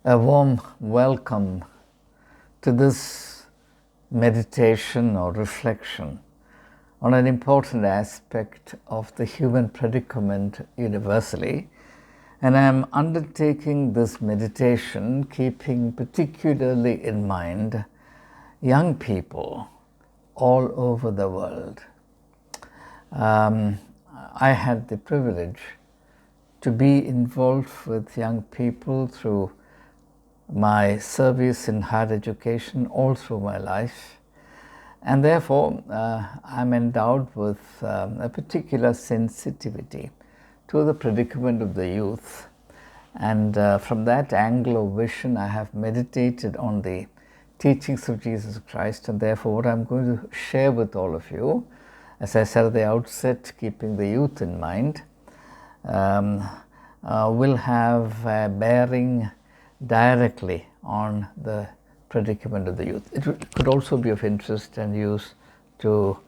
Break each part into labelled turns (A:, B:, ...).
A: A warm welcome to this meditation or reflection on an important aspect of the human predicament universally. And I am undertaking this meditation keeping particularly in mind young people all over the world. I had the privilege to be involved with young people through my service in higher education all through my life, and therefore I'm endowed with a particular sensitivity to the predicament of the youth, and from that angle of vision I have meditated on the teachings of Jesus Christ, and therefore what I'm going to share with all of you, as I said at the outset, keeping the youth in mind, will have a bearing directly on the predicament of the youth. It could also be of interest and use to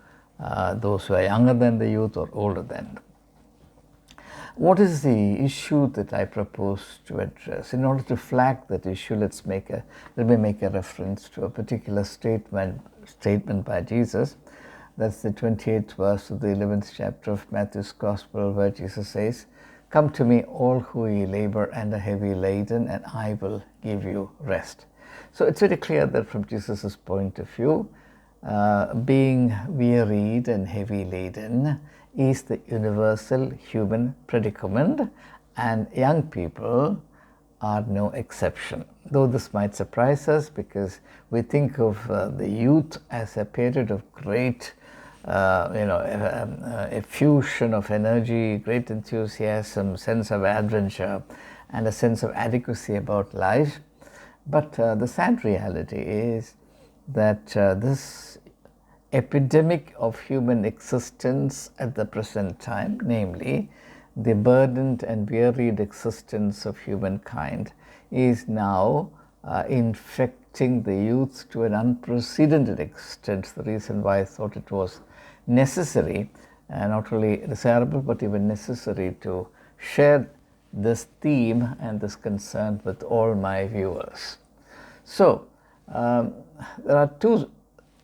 A: those who are younger than the youth or older than them. What is the issue that I propose to address? In order to flag that issue, let me make a reference to a particular statement by Jesus. That's the 28th verse of the 11th chapter of Matthew's Gospel, where Jesus says, "Come to me, all who labor and are heavy laden, and I will give you rest." So it's very clear that from Jesus' point of view, being wearied and heavy laden is the universal human predicament, and young people are no exception. Though this might surprise us because we think of the youth as a period of great effusion of energy, great enthusiasm, sense of adventure, and a sense of adequacy about life. But the sad reality is that this epidemic of human existence at the present time, namely the burdened and wearied existence of humankind, is now infecting the youth to an unprecedented extent. The reason why I thought it was necessary, not only desirable but even necessary, to share this theme and this concern with all my viewers. So there are two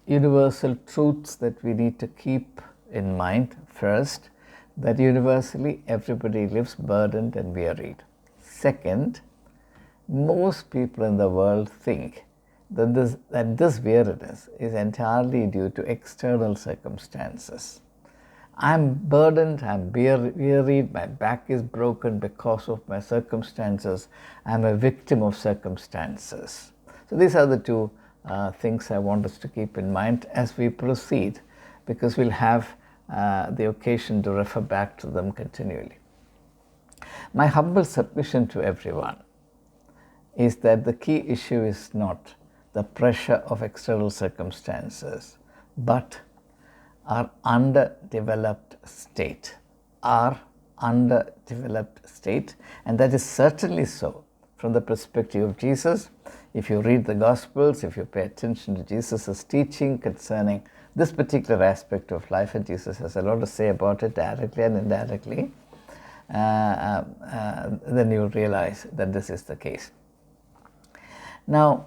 A: universal truths that we need to keep in mind. First, that universally everybody lives burdened and wearied. Second, most people in the world think that this weariness is entirely due to external circumstances. I'm burdened, I'm wearied, my back is broken because of my circumstances, I'm a victim of circumstances. So these are the two things I want us to keep in mind as we proceed, because we'll have the occasion to refer back to them continually. My humble submission to everyone is that the key issue is not the pressure of external circumstances, but our underdeveloped state. And that is certainly so from the perspective of Jesus. If you read the Gospels, if you pay attention to Jesus' teaching concerning this particular aspect of life, and Jesus has a lot to say about it directly and indirectly, then you'll realize that this is the case. Now,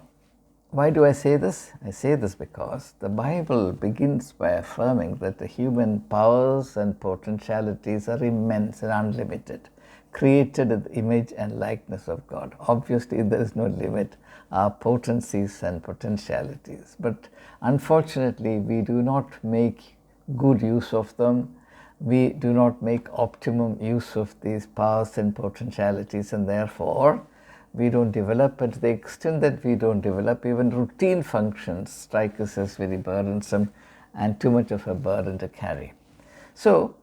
A: why do I say this? I say this because the Bible begins by affirming that the human powers and potentialities are immense and unlimited, created in the image and likeness of God. Obviously, there is no limit, our potencies and potentialities. But unfortunately, we do not make good use of them. We do not make optimum use of these powers and potentialities, and therefore we don't develop. And to the extent that we don't develop, even routine functions strike us as very burdensome and too much of a burden to carry. So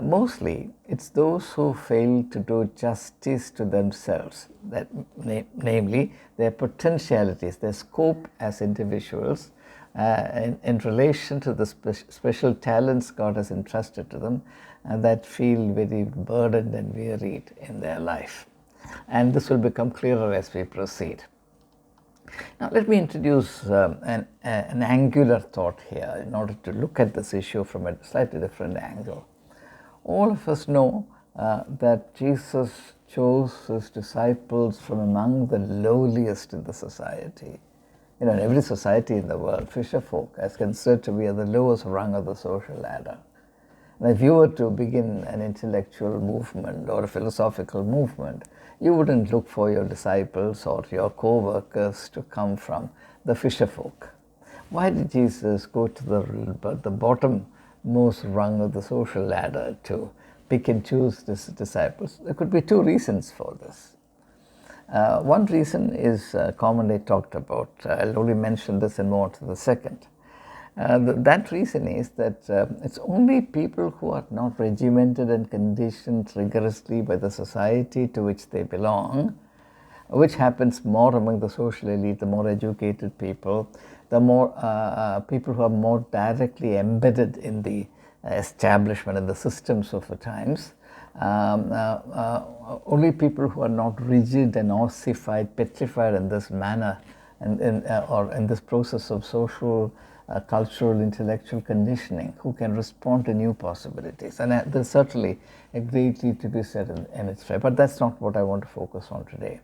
A: mostly it's those who fail to do justice to themselves, that namely their potentialities, their scope as individuals, in relation to the special talents God has entrusted to them, that feel very burdened and wearied in their life. And this will become clearer as we proceed. Now, let me introduce an angular thought here in order to look at this issue from a slightly different angle. All of us know that Jesus chose his disciples from among the lowliest in the society. In every society in the world, fisher folk is considered to be at the lowest rung of the social ladder. And if you were to begin an intellectual movement or a philosophical movement, you wouldn't look for your disciples or your co-workers to come from the fisher folk. Why did Jesus go to the bottommost rung of the social ladder to pick and choose his disciples? There could be two reasons for this. One reason is commonly talked about. I'll only mention this and more to the second. That reason is that it's only people who are not regimented and conditioned rigorously by the society to which they belong, which happens more among the social elite, the more educated people, the more people who are more directly embedded in the establishment and the systems of the times. Only people who are not rigid and ossified, petrified in this manner or in this process of social, cultural, intellectual conditioning, who can respond to new possibilities. And there's certainly a great deal to be said in its way, but that's not what I want to focus on today.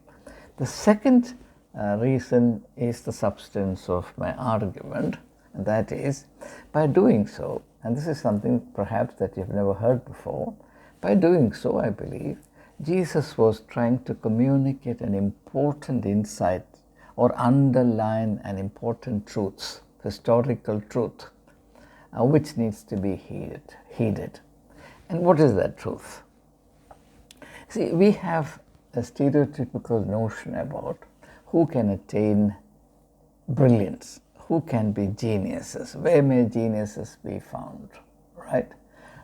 A: The second reason is the substance of my argument, and that is, by doing so, and this is something perhaps that you've never heard before, by doing so, I believe, Jesus was trying to communicate an important insight or underline an important truth, historical truth, which needs to be heeded. And what is that truth? See, we have a stereotypical notion about who can attain brilliance, who can be geniuses, where may geniuses be found, right?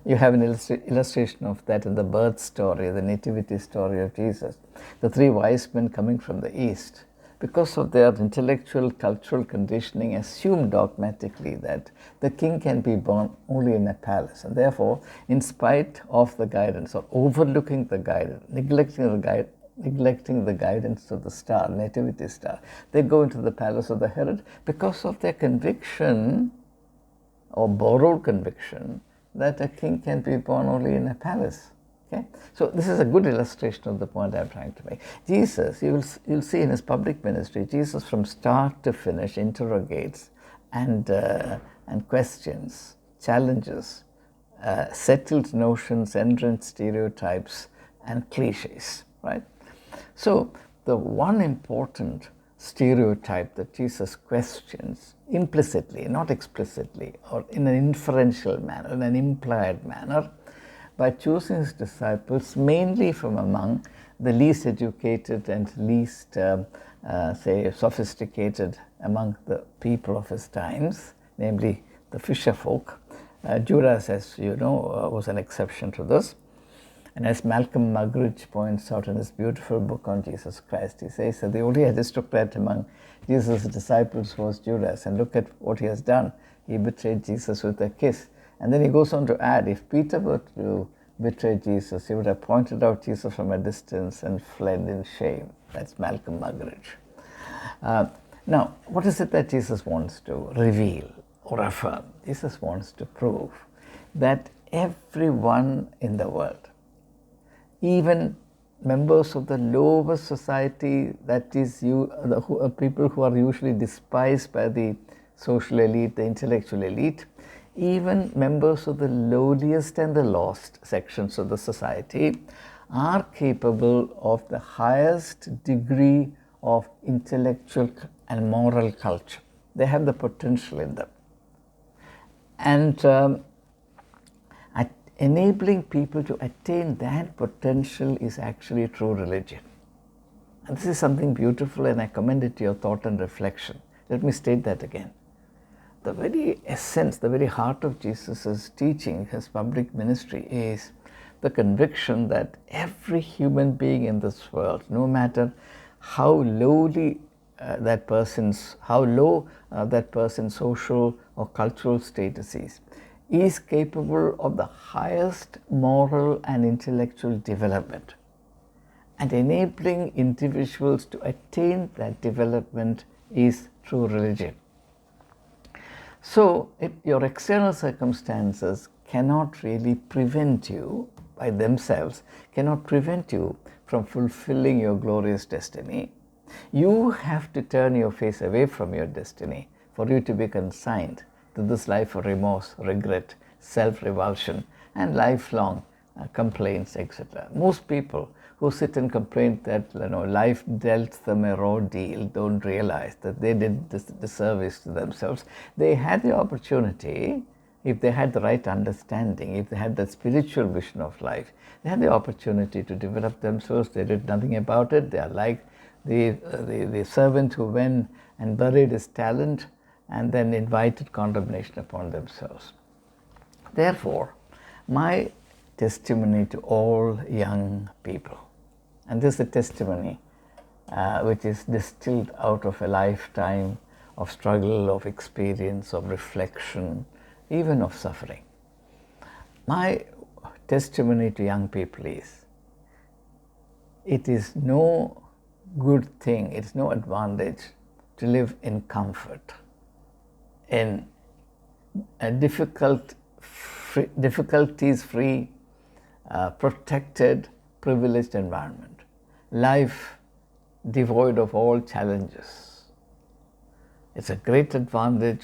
A: You have an illustration of that in the birth story, the nativity story of Jesus. The three wise men coming from the east, because of their intellectual, cultural conditioning, assume dogmatically that the king can be born only in a palace. And therefore, in spite of the guidance or overlooking the guidance, neglecting the guidance of the star, nativity star, they go into the palace of the Herod because of their conviction or borrowed conviction that a king can be born only in a palace. Okay? So this is a good illustration of the point I'm trying to make. Jesus, you'll see in his public ministry, Jesus from start to finish interrogates and questions, challenges, settled notions, entrenched stereotypes, and cliches, right? So the one important stereotype that Jesus questions implicitly, not explicitly, or in an inferential manner, in an implied manner, by choosing his disciples mainly from among the least educated and least, sophisticated among the people of his times, namely the fisher folk. Judas, as you know, was an exception to this. And as Malcolm Muggeridge points out in his beautiful book on Jesus Christ, he says that the only aristocrat among Jesus' disciples was Judas. And look at what he has done. He betrayed Jesus with a kiss. And then he goes on to add, if Peter were to betray Jesus, he would have pointed out Jesus from a distance and fled in shame. That's Malcolm Muggeridge. Now, what is it that Jesus wants to reveal or affirm? Jesus wants to prove that everyone in the world, even members of the lowest society, that is people who are usually despised by the social elite, the intellectual elite, even members of the lowliest and the lost sections of the society are capable of the highest degree of intellectual and moral culture. They have the potential in them. And enabling people to attain that potential is actually true religion. And this is something beautiful, and I commend it to your thought and reflection. Let me state that again. The very essence, the very heart of Jesus' teaching, his public ministry, is the conviction that every human being in this world, no matter how lowly that person's social or cultural status is capable of the highest moral and intellectual development. And enabling individuals to attain that development is true religion. So, your external circumstances cannot really prevent you by themselves, cannot prevent you from fulfilling your glorious destiny, you have to turn your face away from your destiny for you to be consigned to this life of remorse, regret, self-revulsion, and lifelong complaints, etc. Most people who sit and complain that life dealt them a raw deal don't realize that they did this disservice to themselves. They had the opportunity, if they had the right understanding, if they had that spiritual vision of life, they had the opportunity to develop themselves. They did nothing about it. They are like the servant who went and buried his talent and then invited condemnation upon themselves. Therefore, my testimony to all young people, and this is a testimony which is distilled out of a lifetime of struggle, of experience, of reflection, even of suffering. My testimony to young people is, it is no good thing, it is no advantage to live in comfort, in a difficulties-free, protected, privileged environment. Life devoid of all challenges. It's a great advantage.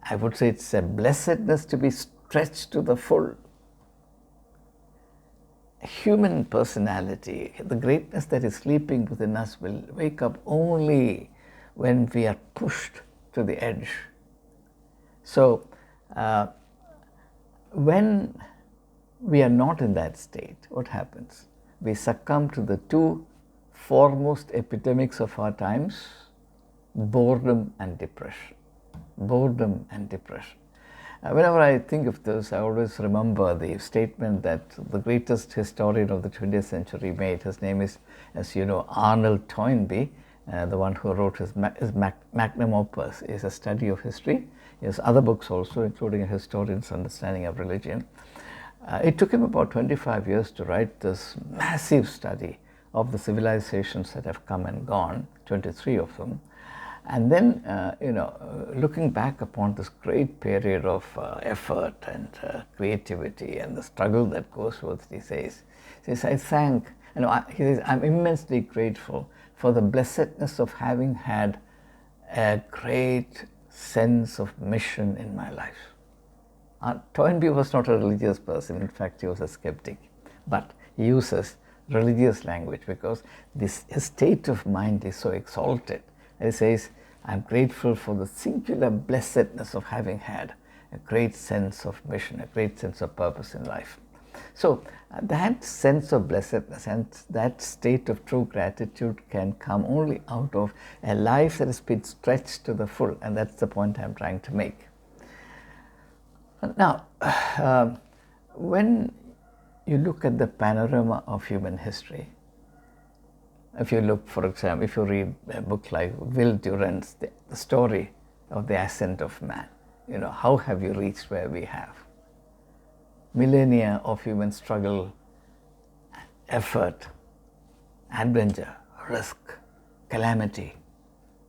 A: I would say it's a blessedness to be stretched to the full. Human personality, the greatness that is sleeping within us, will wake up only when we are pushed to the edge. So, when we are not in that state, what happens? We succumb to the two foremost epidemics of our times: boredom and depression. Boredom and depression. Whenever I think of this, I always remember the statement that the greatest historian of the 20th century made. His name is, as you know, Arnold Toynbee, the one who wrote his magnum opus, is a study of history. He has other books also, including A Historian's Understanding of Religion. It took him about 25 years to write this massive study of the civilizations that have come and gone, 23 of them. And then, looking back upon this great period of effort and creativity and the struggle that goes with it, he says, I thank, he says, I'm immensely grateful for the blessedness of having had a great sense of mission in my life. Toynbee was not a religious person. In fact, he was a skeptic. But he uses religious language because his state of mind is so exalted. And he says, I'm grateful for the singular blessedness of having had a great sense of mission, a great sense of purpose in life. So that sense of blessedness and that state of true gratitude can come only out of a life that has been stretched to the full, and that's the point I'm trying to make. Now, when you look at the panorama of human history, if you look, for example, if you read a book like Will Durant's The Story of the Ascent of Man, how have you reached where we have? Millennia of human struggle, effort, adventure, risk, calamity,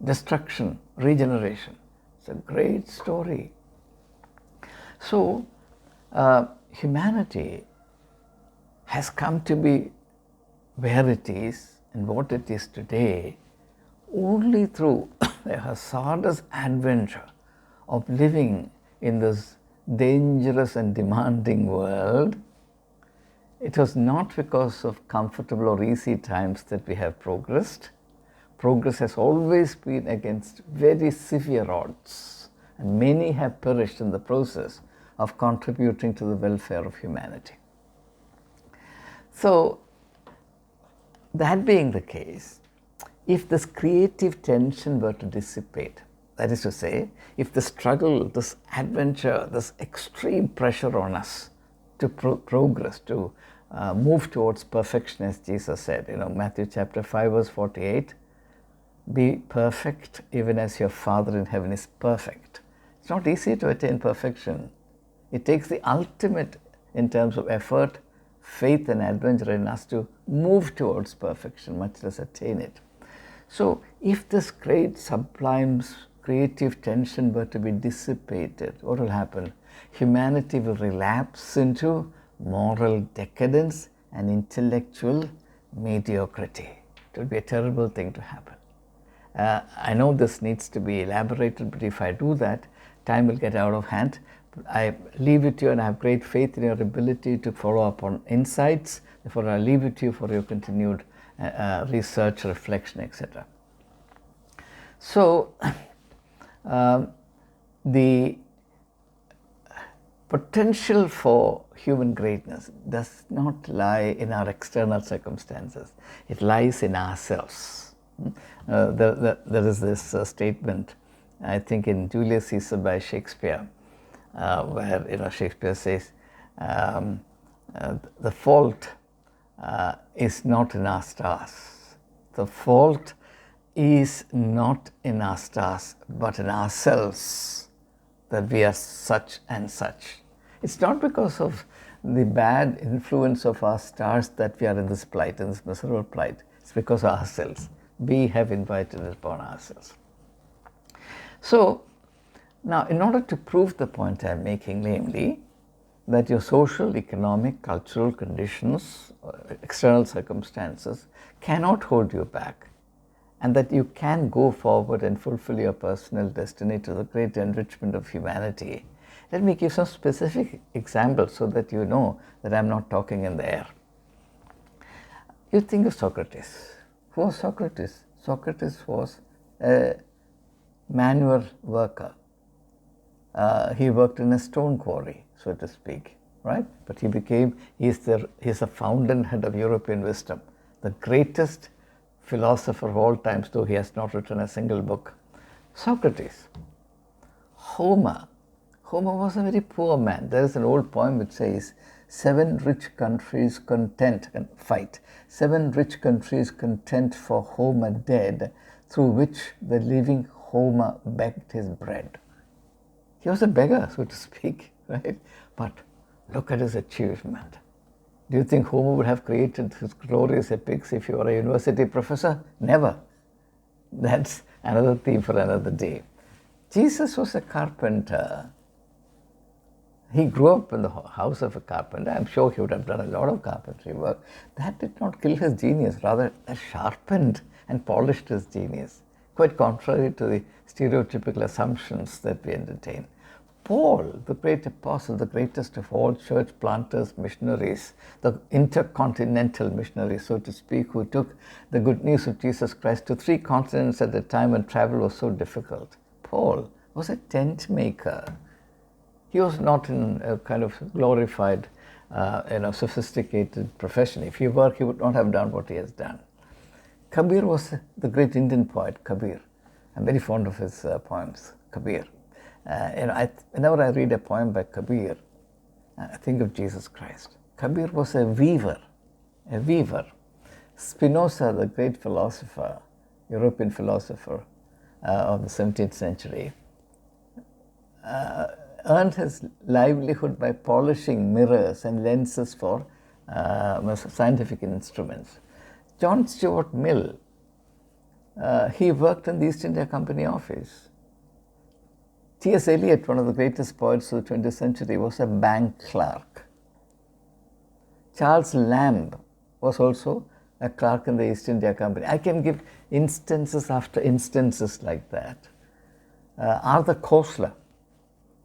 A: destruction, regeneration. It's a great story. So, humanity has come to be where it is and what it is today only through a hazardous adventure of living in this dangerous and demanding world. It was not because of comfortable or easy times that we have progressed. Progress has always been against very severe odds, and many have perished in the process of contributing to the welfare of humanity. So, that being the case, if this creative tension were to dissipate, that is to say, if the struggle, this adventure, this extreme pressure on us to progress, to move towards perfection, as Jesus said, Matthew chapter 5 verse 48, be perfect even as your Father in heaven is perfect. It's not easy to attain perfection. It takes the ultimate in terms of effort, faith and adventure in us to move towards perfection, much less attain it. So if this great sublime creative tension were to be dissipated, what will happen? Humanity will relapse into moral decadence and intellectual mediocrity. It would be a terrible thing to happen. I know this needs to be elaborated, but if I do that, time will get out of hand. I leave it to you, and I have great faith in your ability to follow up on insights. Therefore, I leave it to you for your continued research, reflection, etc. So, the potential for human greatness does not lie in our external circumstances. It lies in ourselves. There is this statement, I think, in Julius Caesar by Shakespeare, where Shakespeare says, the fault is not in our stars. The fault is not in our stars, but in ourselves, that we are such and such. It's not because of the bad influence of our stars that we are in this plight, in this miserable plight. It's because of ourselves. We have invited it upon ourselves. So, now in order to prove the point I'm making, namely, that your social, economic, cultural conditions, external circumstances cannot hold you back, and that you can go forward and fulfill your personal destiny to the great enrichment of humanity. Let me give some specific examples so that you know that I'm not talking in the air. You think of Socrates. Who was Socrates? Socrates was a manual worker. He worked in a stone quarry, so to speak, right? But he's a fountainhead of European wisdom, the greatest philosopher of all times, though he has not written a single book. Socrates. Homer was a very poor man. There is an old poem which says, 7 rich countries content and fight. 7 rich countries content for Homer dead, through which the living Homer begged his bread. He was a beggar, so to speak, right? But look at his achievement. Do you think Homer would have created his glorious epics if he were a university professor? Never. That's another theme for another day. Jesus was a carpenter. He grew up in the house of a carpenter. I'm sure he would have done a lot of carpentry work. That did not kill his genius. Rather, that sharpened and polished his genius, quite contrary to the stereotypical assumptions that we entertain. Paul, the great apostle, the greatest of all church planters, missionaries, the intercontinental missionaries, so to speak, who took the good news of Jesus Christ to 3 continents at a time when travel was so difficult. Paul was a tent maker. He was not in a kind of glorified, sophisticated profession. If he were, he would not have done what he has done. Kabir was the great Indian poet, Kabir. I'm very fond of his poems, Kabir. Whenever I read a poem by Kabir, I think of Jesus Christ. Kabir was a weaver. Spinoza, the great philosopher, European philosopher of the 17th century, earned his livelihood by polishing mirrors and lenses for scientific instruments. John Stuart Mill, he worked in the East India Company office. T.S. Eliot, one of the greatest poets of the 20th century, was a bank clerk. Charles Lamb was also a clerk in the East India Company. I can give instances after instances like that. Arthur Koestler,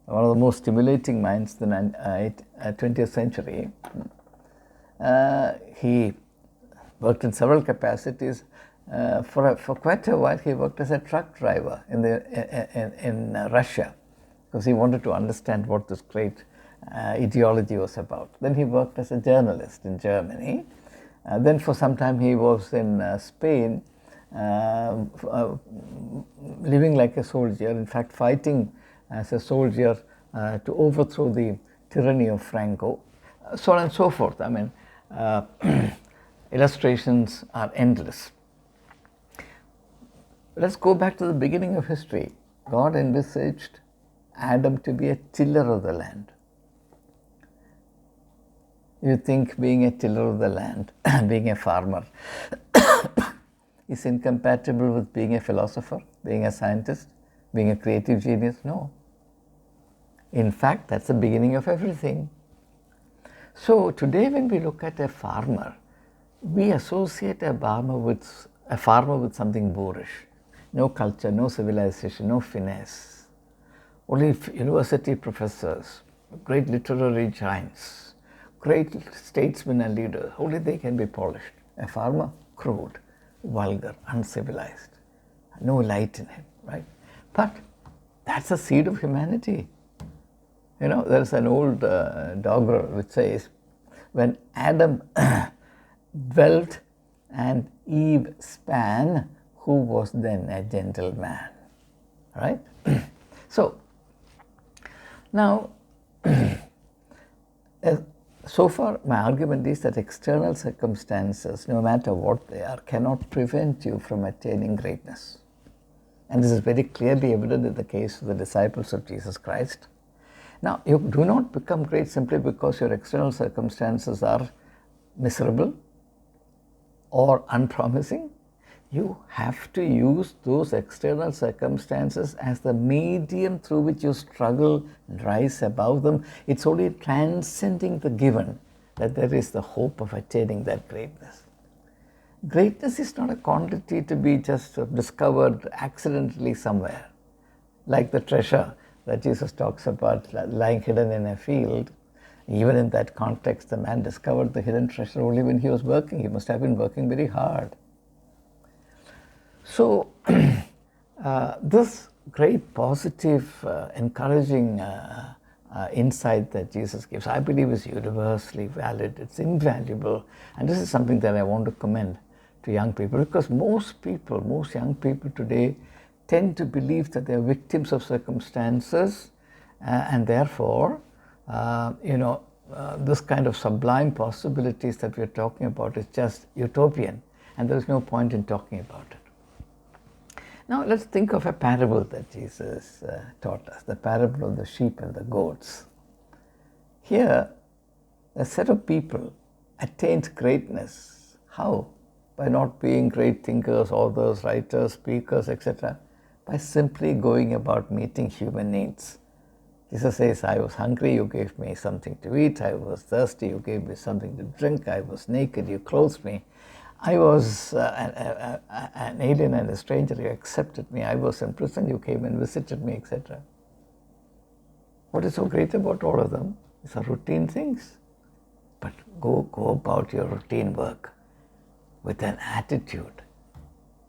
A: one of the most stimulating minds in the 20th century, he worked in several capacities. For quite a while, he worked as a truck driver in Russia, because he wanted to understand what this great ideology was about. Then he worked as a journalist in Germany. Then for some time he was in Spain, living like a soldier, in fact fighting as a soldier to overthrow the tyranny of Franco, so on and so forth. I mean, illustrations are endless. Let's go back to the beginning of history. God envisaged Adam to be a tiller of the land. You think being a tiller of the land, being a farmer, is incompatible with being a philosopher, being a scientist, being a creative genius? No. In fact, that's the beginning of everything. So today when we look at a farmer, we associate a farmer with something boorish. No culture, no civilization, no finesse. Only university professors, great literary giants, great statesmen and leaders, only they can be polished. A farmer, crude, vulgar, uncivilized, no light in him, right? But that's the seed of humanity. There's an old doggerel which says, when Adam dwelt and Eve span, who was then a gentleman, right? So, now, so far my argument is that external circumstances, no matter what they are, cannot prevent you from attaining greatness. And this is very clearly evident in the case of the disciples of Jesus Christ. Now, you do not become great simply because your external circumstances are miserable or unpromising. You have to use those external circumstances as the medium through which you struggle and rise above them. It's only transcending the given that there is the hope of attaining that greatness. Greatness is not a quantity to be just discovered accidentally somewhere, like the treasure that Jesus talks about lying hidden in a field. Even in that context, the man discovered the hidden treasure only when he was working. He must have been working very hard. So, this great positive, encouraging insight that Jesus gives, I believe is universally valid. It's invaluable. And this is something that I want to commend to young people, because most young people today tend to believe that they're victims of circumstances, and therefore, this kind of sublime possibilities that we're talking about is just utopian, and there's no point in talking about it. Now, let's think of a parable that Jesus taught us, the parable of the sheep and the goats. Here, a set of people attained greatness. How? By not being great thinkers, authors, writers, speakers, etc. By simply going about meeting human needs. Jesus says, I was hungry, you gave me something to eat. I was thirsty, you gave me something to drink. I was naked, you clothed me. I was an alien and a stranger, you accepted me. I was in prison, you came and visited me, etc. What is so great about all of them? These are routine things. But go about your routine work with an attitude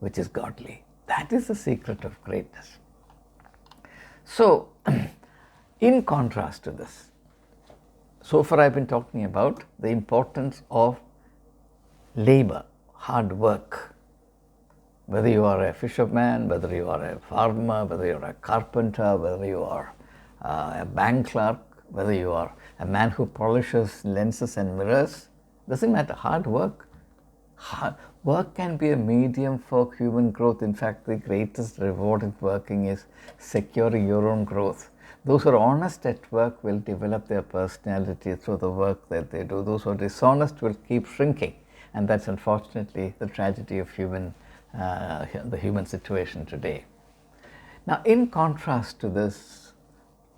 A: which is godly. That is the secret of greatness. So, in contrast to this, so far I've been talking about the importance of labor, hard work. Whether you are a fisherman, whether you are a farmer, whether you are a carpenter, whether you are a bank clerk, whether you are a man who polishes lenses and mirrors, doesn't matter, hard work. Work can be a medium for human growth. In fact, the greatest reward in working is securing your own growth. Those who are honest at work will develop their personality through the work that they do. Those who are dishonest will keep shrinking. And that's unfortunately the tragedy of the human situation today. Now, in contrast to this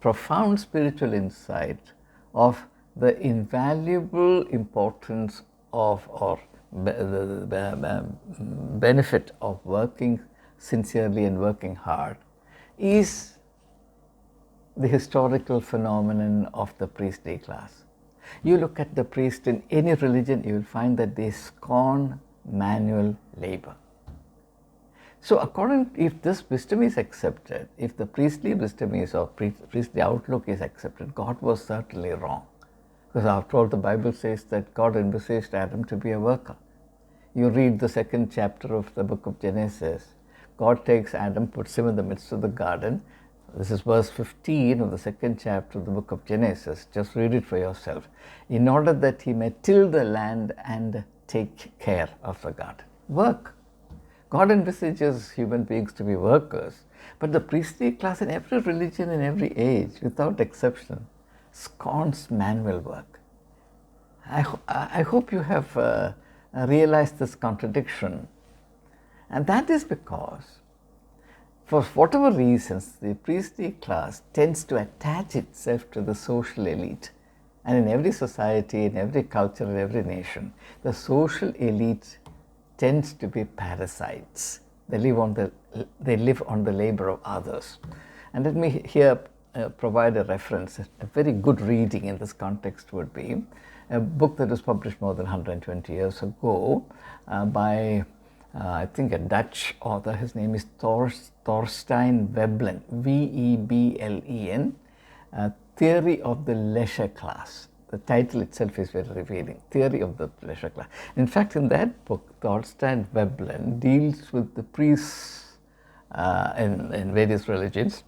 A: profound spiritual insight of the invaluable importance of, or the benefit of working sincerely and working hard, is the historical phenomenon of the priestly class. You look at the priest in any religion, you will find that they scorn manual labor. So if this wisdom is accepted, if the priestly wisdom is, or priestly outlook is accepted, God was certainly wrong. Because after all, the Bible says that God envisaged Adam to be a worker. You read the 2nd chapter of the book of Genesis. God takes Adam, puts him in the midst of the garden. This is verse 15 of the 2nd chapter of the book of Genesis. Just read it for yourself. In order that he may till the land and take care of the garden. Work. God envisages human beings to be workers, but the priestly class in every religion, in every age, without exception, scorns manual work. I hope you have realized this contradiction, and that is because, for whatever reasons, the priestly class tends to attach itself to the social elite. And in every society, in every culture, in every nation, the social elite tends to be parasites. They live on the labor of others. And let me here provide a reference. A very good reading in this context would be a book that was published more than 120 years ago by I think a Dutch author. His name is Thorstein Veblen, Veblen, Theory of the Leisure Class. The title itself is very revealing, Theory of the Leisure Class. In fact, in that book, Thorstein Veblen deals with the priests in various religions,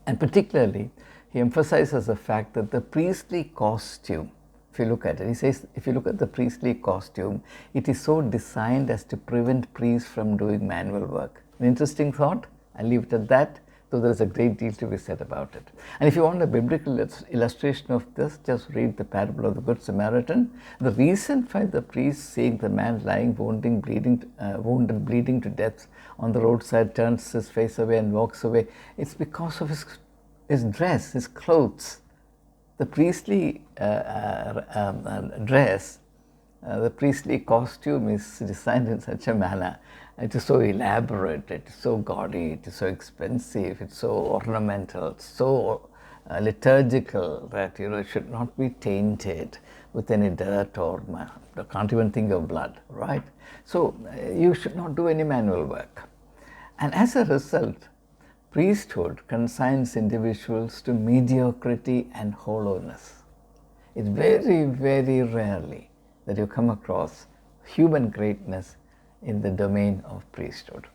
A: and particularly he emphasizes the fact that the priestly costume, if you look at it, he says, if you look at the priestly costume, it is so designed as to prevent priests from doing manual work. An interesting thought. I'll leave it at that, though there's a great deal to be said about it. And if you want a biblical illustration of this, just read the parable of the Good Samaritan. The reason for the priest seeing the man lying wounded, bleeding to death on the roadside, turns his face away and walks away, it's because of his dress, his clothes. The priestly dress, the priestly costume is designed in such a manner. It is so elaborate, it is so gaudy, it is so expensive, it's so ornamental, it's so liturgical that it should not be tainted with any dirt or I can't even think of blood, right? So you should not do any manual work. And as a result, priesthood consigns individuals to mediocrity and hollowness. It's very, very rarely that you come across human greatness in the domain of priesthood.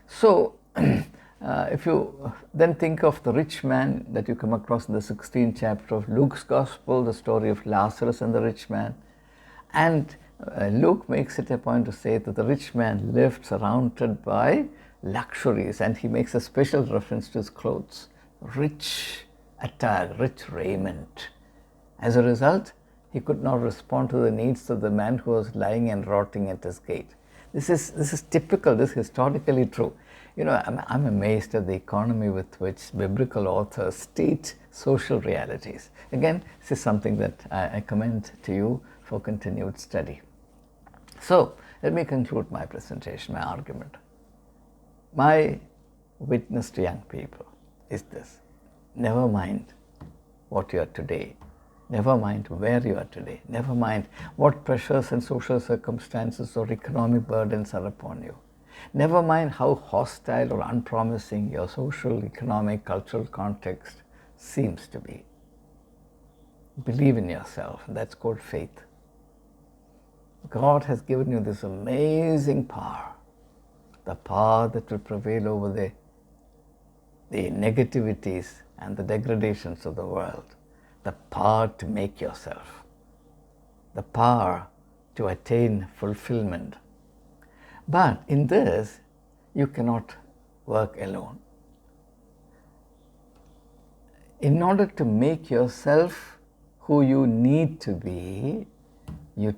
A: So, if you then think of the rich man that you come across in the 16th chapter of Luke's Gospel, the story of Lazarus and the rich man, and Luke makes it a point to say that the rich man lived surrounded by luxuries, and he makes a special reference to his clothes, rich attire, rich raiment. As a result, he could not respond to the needs of the man who was lying and rotting at his gate. This is typical, this is historically true. I'm amazed at the economy with which biblical authors state social realities. Again, this is something that I commend to you for continued study. So, let me conclude my presentation, my argument. My witness to young people is this: never mind what you are today, never mind where you are today, never mind what pressures and social circumstances or economic burdens are upon you, never mind how hostile or unpromising your social, economic, cultural context seems to be. Believe in yourself, and that's called faith. God has given you this amazing power, the power that will prevail over the negativities and the degradations of the world, the power to make yourself, the power to attain fulfillment. But in this, you cannot work alone. In order to make yourself who you need to be, you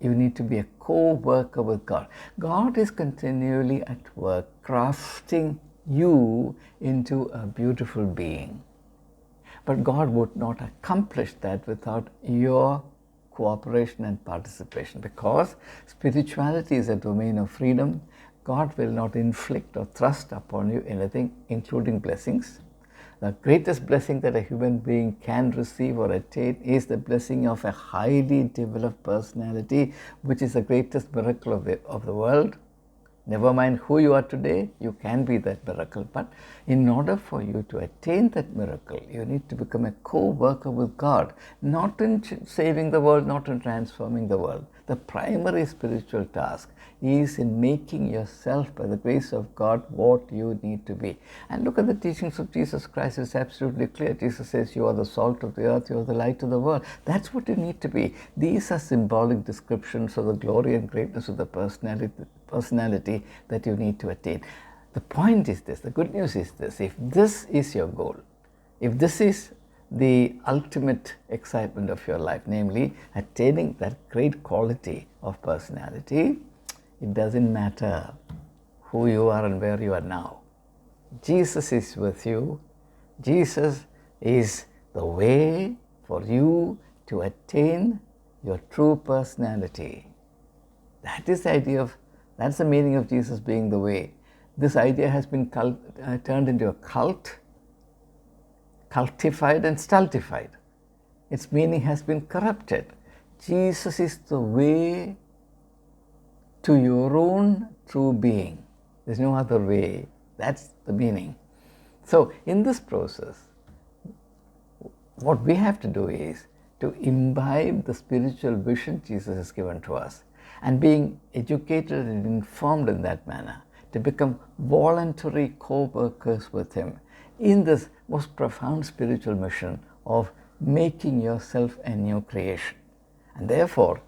A: need to be a co-worker with God. God is continually at work crafting you into a beautiful being. But God would not accomplish that without your cooperation and participation, because spirituality is a domain of freedom. God will not inflict or thrust upon you anything, including blessings. The greatest blessing that a human being can receive or attain is the blessing of a highly developed personality, which is the greatest miracle of the world. Never mind who you are today, you can be that miracle. But in order for you to attain that miracle, you need to become a co-worker with God, not in saving the world, not in transforming the world. The primary spiritual task is in making yourself, by the grace of God, what you need to be. And look at the teachings of Jesus Christ. It's absolutely clear. Jesus says, you are the salt of the earth, you are the light of the world. That's what you need to be. These are symbolic descriptions of the glory and greatness of the personality that you need to attain. The point is this, the good news is this: if this is your goal, if this is the ultimate excitement of your life, namely attaining that great quality of personality, it doesn't matter who you are and where you are now. Jesus is with you. Jesus is the way, for you to attain your true personality. That is the idea of, that's the meaning of Jesus being the way. This idea has been turned into a cult, cultified and stultified. Its meaning has been corrupted. Jesus is the way to your own true being. There's no other way. That's the meaning. So in this process, what we have to do is to imbibe the spiritual vision Jesus has given to us, and being educated and informed in that manner, to become voluntary co-workers with Him in this most profound spiritual mission of making yourself a new creation. And therefore,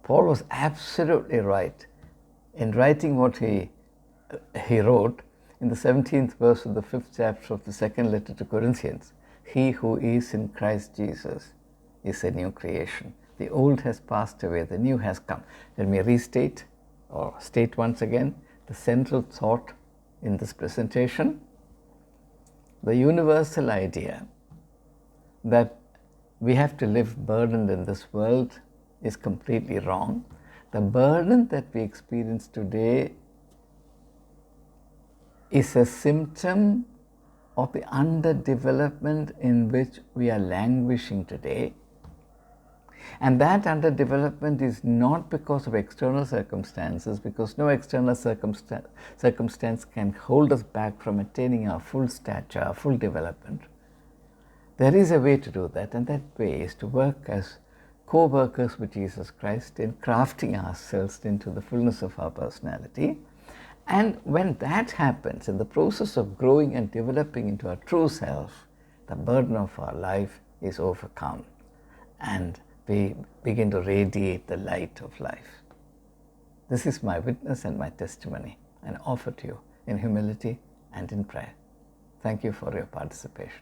A: Paul was absolutely right in writing what he wrote in the 17th verse of the 5th chapter of the second letter to Corinthians. He who is in Christ Jesus is a new creation. The old has passed away, the new has come. Let me restate or state once again the central thought in this presentation. The universal idea that we have to live burdened in this world is completely wrong. The burden that we experience today is a symptom of the underdevelopment in which we are languishing today. And that underdevelopment is not because of external circumstances, because no external circumstance can hold us back from attaining our full stature, our full development. There is a way to do that, and that way is to work as co-workers with Jesus Christ in crafting ourselves into the fullness of our personality. And when that happens, in the process of growing and developing into our true self, the burden of our life is overcome, and we begin to radiate the light of life. This is my witness and my testimony, and offer to you in humility and in prayer. Thank you for your participation.